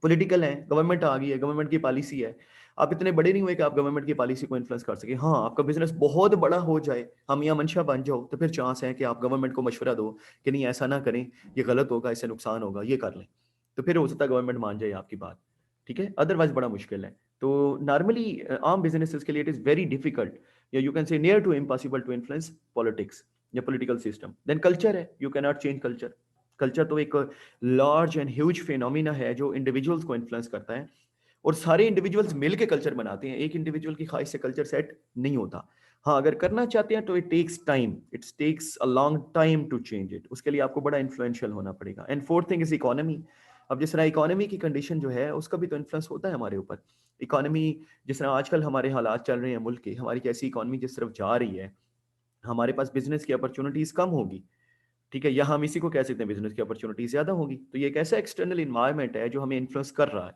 पॉलिटिकल है, गवर्नमेंट आ गई है, गवर्नमेंट की पॉलिसी है, आप इतने बड़े नहीं हुए कि आप गवर्नमेंट की पॉलिसी को इन्फ्लुएंस कर सके। हाँ, आपका बिजनेस बहुत बड़ा हो जाए, हम यहाँ मंशा बन जाओ, तो फिर चांस है कि आप गवर्नमेंट को मशवरा दो कि नहीं ऐसा ना करें, ये गलत होगा, इससे नुकसान होगा, ये कर लें, तो फिर हो सकता है गवर्नमेंट मान जाए आपकी बात, ठीक है। अदरवाइज बड़ा मुश्किल है। तो नॉर्मली आम बिजनेसेस के लिए इट इज वेरी डिफिकल्ट, या you can say near to impossible to influence politics या पॉलिटिकल सिस्टम। देन कल्चर है, you can not change culture. Culture तो एक लार्ज एंड ह्यूज फिनोमिना है जो इंडिविजुअल्स को इन्फ्लुएंस करता है, और सारे इंडिविजुअल्स मिलके कल्चर बनाते हैं, एक इंडिविजुअल की ख्वाहिश से कल्चर सेट नहीं होता। हाँ, अगर करना चाहते हैं तो it takes time, it takes a long time to change it, उसके लिए आपको बड़ा इन्फ्लुएंशियल होना पड़ेगा। And fourth thing is economy. अब जिस तरह इकोनॉमी की कंडीशन जो है उसका भी तो इन्फ्लुएंस होता है हमारे ऊपर। इकोनॉमी जिस तरह आजकल हमारे हालात चल रहे हैं मुल्क के, हमारी कैसी इकोनॉमी जिस तरफ जा रही है, हमारे पास बिजनेस की अपॉर्चुनिटीज कम होगी, ठीक है, या हम इसी को कह सकते हैं बिजनेस की अपॉर्चुनिटी ज्यादा होगी। तो ये एक ऐसा एक्सटर्नल इन्वायरमेंट है जो हमें इन्फ्लुएंस कर रहा है।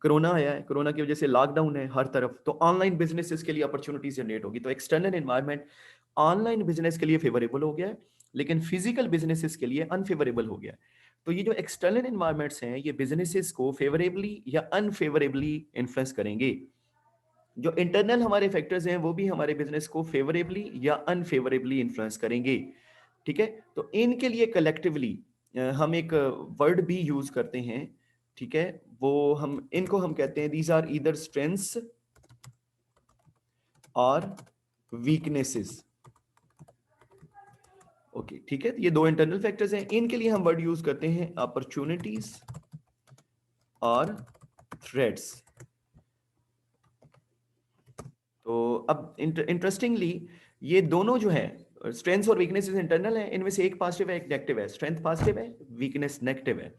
कोरोना आया है, कोरोना की वजह से लॉकडाउन है हर तरफ, तो ऑनलाइन बिजनेसेस के लिए अपॉर्चुनिटी जनरेट होगी। तो एक्सटर्नल इन्वायरमेंट ऑनलाइन बिजनेस के लिए फेवरेबल हो गया है, लेकिन फिजिकल बिजनेसेस के लिए अनफेवरेबल हो गया है। तो ये जो एक्सटर्नल इन्वायरमेंट्स हैं ये बिजनेसेस को फेवरेबली या अनफेवरेबली इन्फ्लुएंस करेंगे। जो इंटरनल हमारे फैक्टर्स हैं वो भी हमारे बिजनेस को फेवरेबली या अनफेवरेबली इन्फ्लुएंस करेंगे, ठीक है। तो इनके लिए कलेक्टिवली हम एक वर्ड भी यूज करते हैं, ठीक है, वो हम इनको हम कहते हैं दीज आर ईदर स्ट्रेंथ्स और वीकनेसेस। ओके, ठीक है, तो ये 2 इंटरनल फैक्टर्स हैं, इनके लिए हम वर्ड यूज करते हैं अपॉर्चुनिटीज और थ्रेट्स। तो अब इंटरेस्टिंगली ये दोनों जो है स्ट्रेंथ्स और वीकनेसेस इंटरनल है, इनमें से एक पॉजिटिव है एक नेगेटिव है। स्ट्रेंथ पॉजिटिव है, वीकनेस नेगेटिव है।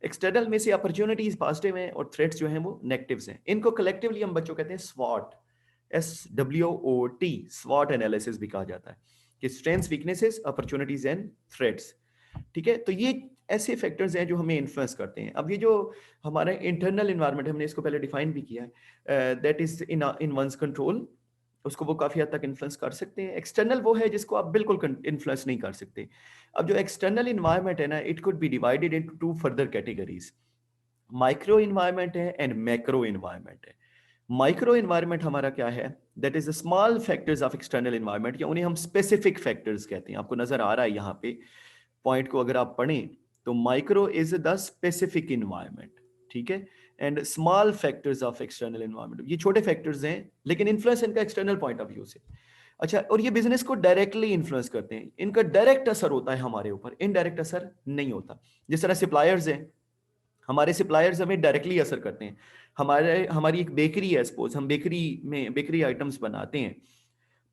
एक्सटर्नल में से अपॉर्चुनिटीज पॉजिटिव हैं और थ्रेट्स जो हैं वो नेगेटिव्स हैं। इनको कलेक्टिवली हम बच्चों कहते हैं स्वॉट, SWOT, स्वॉट एनालिसिस भी कहा जाता है। कि strengths, weaknesses, opportunities and threats. ठीक है, तो ये ऐसे फैक्टर्स हैं जो हमें इन्फ्लुएंस करते हैं। अब ये जो हमारा इंटरनल इन्वायरमेंट, हमने इसको पहले डिफाइन भी किया है, that is in one's control, उसको वो काफ़ी हद तक इन्फ्लुएंस कर सकते हैं। एक्सटर्नल वो है जिसको आप बिल्कुल इन्फ्लुएंस नहीं कर सकते। अब जो एक्सटर्नल इन्वायरमेंट है ना, it could be divided into two further categories, micro environment है एंड मैक्रो इन्वायरमेंट है। माइक्रो इन्वायरमेंट हमारा क्या है, that is the small factors of external environment, या उन्हें हम स्पेसिफिक फैक्टर्स कहते हैं। आपको नजर आ रहा है यहाँ पे पॉइंट को अगर आप पढ़ें तो micro is the specific environment, ठीक है, and small factors of external environment, ये छोटे फैक्टर्स हैं लेकिन इन्फ्लुएंस इनका एक्सटर्नल पॉइंट ऑफ व्यू से। अच्छा, और ये बिजनेस को डायरेक्टली इन्फ्लुएंस करते हैं, इनका डायरेक्ट असर होता है हमारे ऊपर, इनडायरेक्ट असर नहीं होता। जिस तरह सप्लायर्स हैं, हमारे सप्लायर्स हमें डायरेक्टली असर करते हैं। हमारी एक बेकरी है, सपोज हम बेकरी में बेकरी आइटम्स बनाते हैं,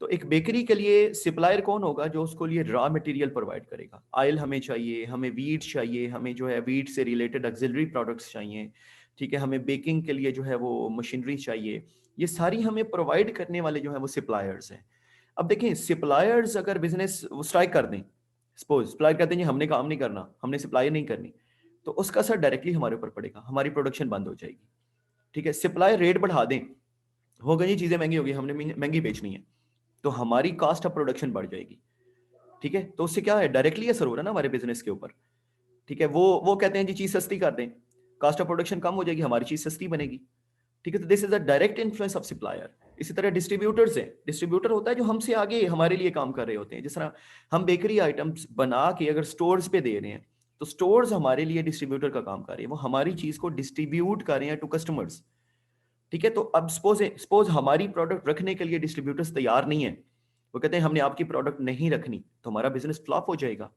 तो एक बेकरी के लिए सप्लायर कौन होगा, जो उसको लिए रॉ मटेरियल प्रोवाइड करेगा। ऑयल हमें चाहिए, हमें वीट चाहिए, हमें जो है वीट से रिलेटेड ऑक्सिलरी प्रोडक्ट्स चाहिए, ठीक है, हमें बेकिंग के लिए जो है वो मशीनरी चाहिए। ये सारी हमें प्रोवाइड करने वाले जो है वो सप्लायर्स हैं। अब देखें, सप्लायर्स अगर बिजनेस स्ट्राइक कर दें, सपोज सप्लायर कहते हैं हमने काम नहीं करना, हमने सप्लाई नहीं करनी, तो उसका असर डायरेक्टली हमारे ऊपर पड़ेगा, हमारी प्रोडक्शन बंद हो जाएगी। ठीक है, सप्लायर रेट बढ़ा दें, हो गई चीजें महंगी होगी, हमने महंगी बेचनी है, तो हमारी कॉस्ट ऑफ प्रोडक्शन बढ़ जाएगी। ठीक है, तो उससे क्या है, डायरेक्टली असर हो रहा है ना हमारे बिजनेस के ऊपर। ठीक है, वो कहते हैं जी चीज सस्ती कर दें, कॉस्ट ऑफ प्रोडक्शन कम हो जाएगी, हमारी चीज सस्ती बनेगी। ठीक है, तो this is the direct influence of supplier. इसी तरह डिस्ट्रीब्यूटर्स हैं, डिस्ट्रीब्यूटर होता है जो हमसे आगे हमारे लिए काम कर रहे होते हैं। जिस तरह हम बेकरी आइटम्स बना के अगर स्टोर्स पे दे रहे हैं, तो स्टोर्स हमारे लिए डिस्ट्रीब्यूटर का काम कर रहे हैं, वो हमारी चीज को डिस्ट्रीब्यूट कर रहे हैं टू कस्टमर्स। ठीक है, तो अब सपोज हमारी प्रोडक्ट रखने के लिए डिस्ट्रीब्यूटर्स तैयार नहीं है, वो कहते हैं हमने आपकी प्रोडक्ट नहीं रखनी, तो हमारा बिजनेस फ्लॉप हो जाएगा।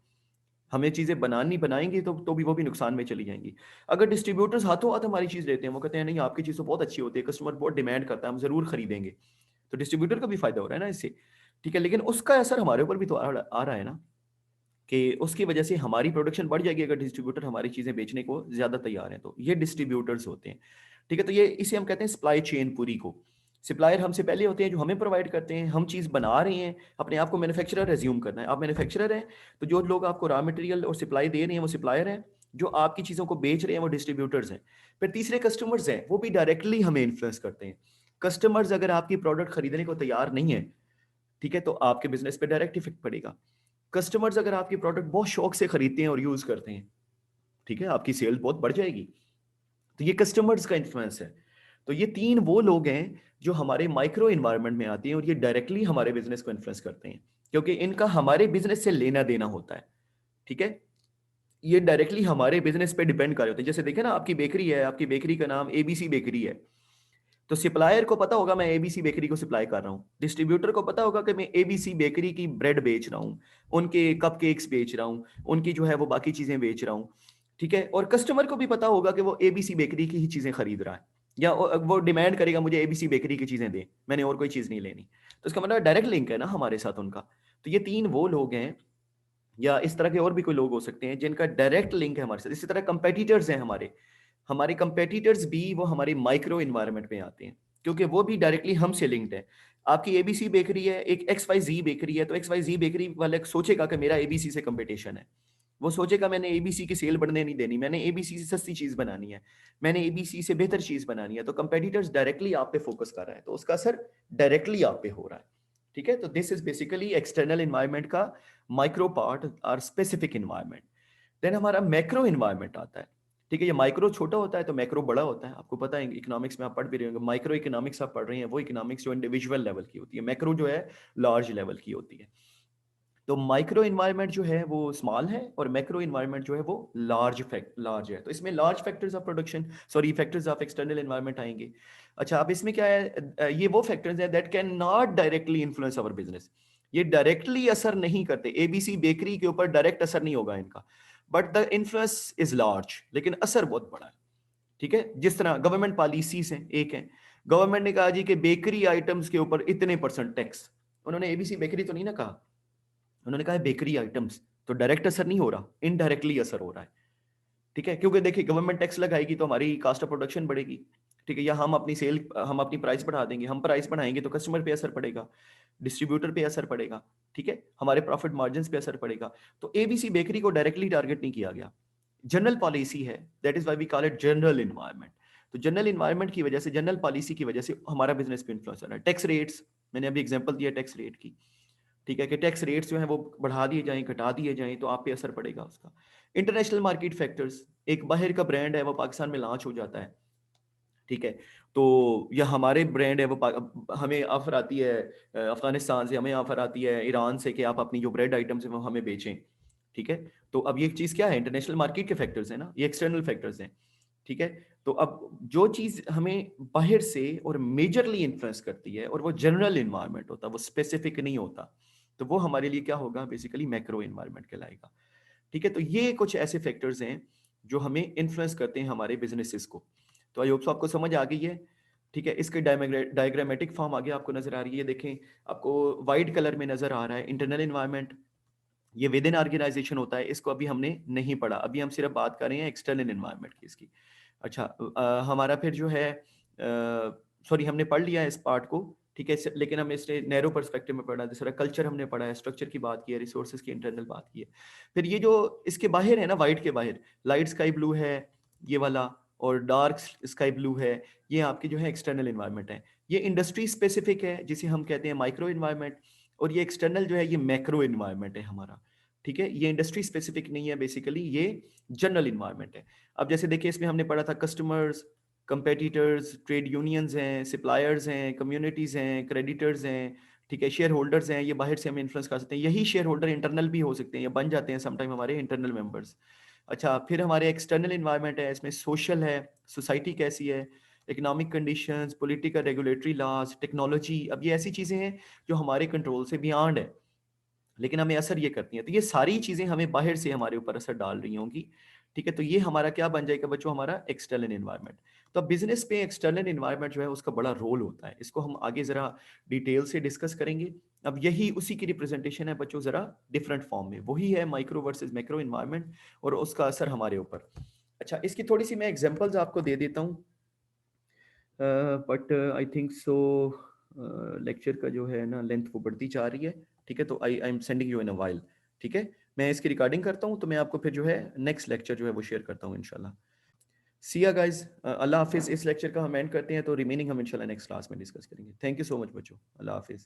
हमें चीजें बनाएंगे तो भी वो भी नुकसान में चली जाएंगी। अगर डिस्ट्रीब्यूटर्स हाथों हाथ हमारी चीज लेते हैं, वो कहते हैं नहीं आपकी चीज तो बहुत अच्छी होती है, कस्टमर बहुत डिमांड करता है, हम जरूर खरीदेंगे, तो डिस्ट्रीब्यूटर का भी फायदा हो रहा है ना इससे। ठीक है, लेकिन उसका असर हमारे ऊपर भी तो आ रहा है ना, कि उसकी वजह से हमारी प्रोडक्शन बढ़ जाएगी अगर डिस्ट्रीब्यूटर हमारी चीजें बेचने को ज्यादा तैयार हैं, तो ये डिस्ट्रीब्यूटर्स होते हैं। ठीक है, तो ये इसे हम कहते हैं सप्लाई चेन पूरी को। सप्लायर हमसे पहले होते हैं जो हमें प्रोवाइड करते हैं, हम चीज बना रहे हैं, अपने आप को मैन्युफैक्चरर एज्यूम करना है, आप मैन्युफैक्चरर हैं, तो जो लोग आपको रॉ मटेरियल और सप्लाई दे रहे हैं वो सप्लायर हैं, जो आपकी चीजों को बेच रहे हैं वो डिस्ट्रीब्यूटर्स हैं। फिर तीसरे कस्टमर्स हैं, वो भी डायरेक्टली हमें इन्फ्लुएंस करते हैं। कस्टमर्स अगर आपकी प्रोडक्ट खरीदने को तैयार नहीं है, ठीक है, तो आपके बिजनेस पे डायरेक्ट इफेक्ट पड़ेगा। कस्टमर्स अगर आपकी प्रोडक्ट बहुत शौक से खरीदते हैं और यूज करते हैं, ठीक है, आपकी सेल बहुत बढ़ जाएगी। तो ये कस्टमर्स का इन्फ्लुएंस है। तो ये तीन वो लोग हैं जो हमारे माइक्रो इन्वायरमेंट में आते हैं और ये डायरेक्टली हमारे बिजनेस को इन्फ्लुएंस करते हैं, क्योंकि इनका हमारे बिजनेस से लेना देना होता है। ठीक है, ये डायरेक्टली हमारे बिजनेस पे डिपेंड कर रहे होते हैं। जैसे देखे ना, आपकी बेकरी है, आपकी बेकरी का नाम एबीसी बेकरी है, तो सप्लायर को पता होगा मैं एबीसी बेकरी को सप्लाई कर रहा हूँ, डिस्ट्रीब्यूटर को पता होगा कि मैं एबीसी बेकरी की ब्रेड बेच रहा हूँ, उनके कप केक्स बेच रहा हूँ, उनकी जो है वो बाकी चीजें बेच रहा हूँ। ठीक है, और कस्टमर को भी पता होगा कि वो एबीसी बेकरी की ही चीजें खरीद रहा है, या वो डिमांड करेगा मुझे एबीसी बेकरी की चीजें दे, मैंने और कोई चीज नहीं लेनी। तो इसका मतलब डायरेक्ट लिंक है ना हमारे साथ उनका। तो ये तीन वो लोग हैं, या इस तरह के और भी कोई लोग हो सकते हैं जिनका डायरेक्ट लिंक है हमारे साथ। इसी तरह कंपेटिटर्स हैं हमारे, हमारे कंपेटिटर्स भी वो हमारे माइक्रो इन्वायरमेंट में आते हैं, क्योंकि वो भी डायरेक्टली हमसे लिंक्ड है। आपकी एबीसी बेकरी है, एक एक्स वाई जी बेकरी है, तो एक्स वाई जी बेकरी वाले सोचेगा कि मेरा एबीसी से कंपटीशन है, वो सोचेगा मैंने एबीसी की सेल बढ़ने नहीं देनी, मैंने एबीसी से सस्ती चीज बनानी है, मैंने एबीसी से बेहतर चीज बनानी है। तो कंपेटिटर्स डायरेक्टली आप पे फोकस कर रहा है, तो उसका असर डायरेक्टली आप पे हो रहा है। ठीक है, तो this is basically external environment का माइक्रो पार्ट और स्पेसिफिक इन्वायरमेंट। देन हमारा मैक्रो इन्वायरमेंट आता है। ठीक है, ये माइक्रो छोटा होता है तो मैक्रो बड़ा होता है। आपको पता है इकोनॉमिक्स में आप पढ़ भी रहे होंगे, माइक्रो इकोनॉमिक्स आप पढ़ रहे हैं वो इकोनॉमिक्स जो इंडिविजुअल लेवल की होती है, मैक्रो जो है लार्ज लेवल की होती है। तो माइक्रो इन्वायरमेंट जो है वो स्मॉल है और मैक्रो इन्वायरमेंट जो है वो लार्ज है। तो इसमें large factors of production, sorry factors of external environment आएंगे। अच्छा, अब इसमें क्या है, ये वो फैक्टर्स हैं that can not directly influence our business. ये डायरेक्टली असर नहीं करते, एबीसी बेकरी के ऊपर डायरेक्ट असर नहीं होगा इनका, but the influence is large, लेकिन असर बहुत बड़ा है। ठीक है, जिस तरह गवर्नमेंट पॉलिसीज हैं, एक है गवर्नमेंट ने कहा जी कि बेकरी आइटम्स के ऊपर इतने % टैक्स, उन्होंने एबीसी बेकरी तो नहीं ना कहा, उन्होंने कहा बेकरी आइटम्स, तो डायरेक्ट असर नहीं हो रहा, इनडायरेक्टली असर हो रहा है। ठीक है, क्योंकि देखिए गवर्नमेंट टैक्स लगाएगी तो हमारी कास्ट ऑफ प्रोडक्शन बढ़ेगी, ठीक है, या हम अपनी प्राइस बढ़ा देंगे, हम प्राइस बढ़ाएंगे तो कस्टमर पे असर पड़ेगा, डिस्ट्रीब्यूटर पे असर पड़ेगा, ठीक है, हमारे प्रॉफिट मार्जिन पे असर पड़ेगा। तो एबीसी बेकरी को डायरेक्टली टारगेट नहीं किया गया, जनरल पॉलिसी है, that is why we call it general environment. तो जनरल इन्वायरमेंट की वजह से, जनरल पॉलिसी की वजह से हमारा बिजनेस पे इन्फ्लुएंस हो रहा है। टैक्स रेट्स, मैंने अभी एग्जांपल दिया टैक्स रेट की, ठीक है, कि टैक्स रेट्स जो है वो बढ़ा दिए जाएं, घटा दिए जाएं, तो आप पे असर पड़ेगा उसका। इंटरनेशनल मार्केट फैक्टर्स, एक बाहर का ब्रांड है वो पाकिस्तान में लॉन्च हो जाता है, ठीक है, तो या हमारे ब्रांड है वो हमें ऑफर आती है अफगानिस्तान से, हमें ऑफर आती है ईरान से कि आप अपनी जो ब्रेड आइटम्स है वो हमें बेचें, ठीक है। तो अब ये चीज़ क्या है, इंटरनेशनल मार्केट के फैक्टर्स है ना, ये एक्सटर्नल फैक्टर्स हैं, ठीक है। तो अब जो चीज़ हमें बाहर से और मेजरली इन्फ्लुएंस करती है और वो जनरल इन्वायरमेंट होता है, वो स्पेसिफिक नहीं होता, तो वो हमारे लिए क्या होगा, बेसिकली मैक्रो इन्वायरमेंट कहलाएगा, ठीक है। तो ये कुछ ऐसे फैक्टर्स हैं जो हमें इन्फ्लुएंस करते हैं हमारे बिजनेसेस को। तो आई होप सो आपको समझ आ गई है, ठीक है। इसके डायग्रामेटिक फॉर्म आगे आपको नजर आ रही है, देखें आपको वाइट कलर में नजर आ रहा है इंटरनल इन्वायरमेंट, ये विद इन ऑर्गेनाइजेशन होता है, इसको अभी हमने नहीं पढ़ा, अभी हम सिर्फ बात कर रहे हैं एक्सटर्नल इन्वायरमेंट की इसकी। अच्छा, हमारा फिर जो है सॉरी, हमने पढ़ लिया है इस पार्ट को, ठीक है, लेकिन हम इसने नैरो पर्सपेक्टिव में पढ़ा, दूसरा कल्चर हमने पढ़ा है, स्ट्रक्चर की बात की है, रिसोर्सेज की इंटरनल बात की है। फिर ये जो इसके बाहर है ना, वाइट के बाहर लाइट स्काई ब्लू है ये वाला, और डार्क स्काई ब्लू है, ये आपकी जो है एक्सटर्नल इन्वायरमेंट है। ये इंडस्ट्री स्पेसिफिक है जिसे हम कहते हैं माइक्रो इन्वायरमेंट, और ये एक्सटर्नल जो है ये मैक्रो इन्वायरमेंट है हमारा, ठीक है। ये इंडस्ट्री स्पेसिफिक नहीं है, बेसिकली ये जनरल इन्वायरमेंट है। अब जैसे देखिए इसमें हमने पढ़ा था कस्टमर्स, कंपेटिटर्स, ट्रेड यूनियंस हैं, सप्लायर्स हैं, कम्युनिटीज़ हैं, क्रेडिटर्स हैं, ठीक है, शेयर होल्डर्स हैं, ये बाहर से हम इन्फ्लुएंस कर सकते हैं, यही शेयर होल्डर इंटरनल भी हो सकते हैं या बन जाते हैं समटाइम हमारे इंटरनल मेंबर्स। अच्छा, फिर हमारे एक्सटर्नल इन्वायरमेंट है, इसमें सोशल है, सोसाइटी कैसी है, economic conditions, political regulatory laws, technology, अब ये ऐसी चीज़ें हैं जो हमारे कंट्रोल से बियॉन्ड है, लेकिन हमें असर ये करती हैं। तो ये सारी चीज़ें हमें बाहर से हमारे ऊपर असर डाल रही होंगी, ठीक है। तो ये हमारा क्या बन जाएगा बच्चों, हमारा एक्सटर्नल इन्वायरमेंट। तो अब बिजनेस पे एक्सटर्नल इन्वायरमेंट जो है उसका बड़ा रोल होता है, इसको हम आगे ज़रा डिटेल से डिस्कस करेंगे। अब यही उसी की रिप्रेजेंटेशन है बच्चों, ज़रा डिफरेंट फॉर्म में, वही है माइक्रो वर्सेस मैक्रो इन्वायरमेंट और उसका असर हमारे ऊपर। अच्छा, इसकी थोड़ी सी मैं एग्जांपल्स आपको दे देता हूँ, but I think so lecture का जो है ना लेंथ वो बढ़ती जा रही है, ठीक है। तो I am sending you in a while, ठीक है, मैं इसकी रिकॉर्डिंग करता हूँ, तो मैं आपको फिर जो है नेक्स्ट लेक्चर जो है वो शेयर करता हूँ इंशाल्लाह। सिया गाइज, अल्लाह हाफिज़। इस लेक्चर का हम एंड करते हैं, तो रिमेनिंग हम इंशाल्लाह नेक्स्ट क्लास में डिस्कस करेंगे। थैंक यू सो मच बच्चों, अल्लाह हाफिज़।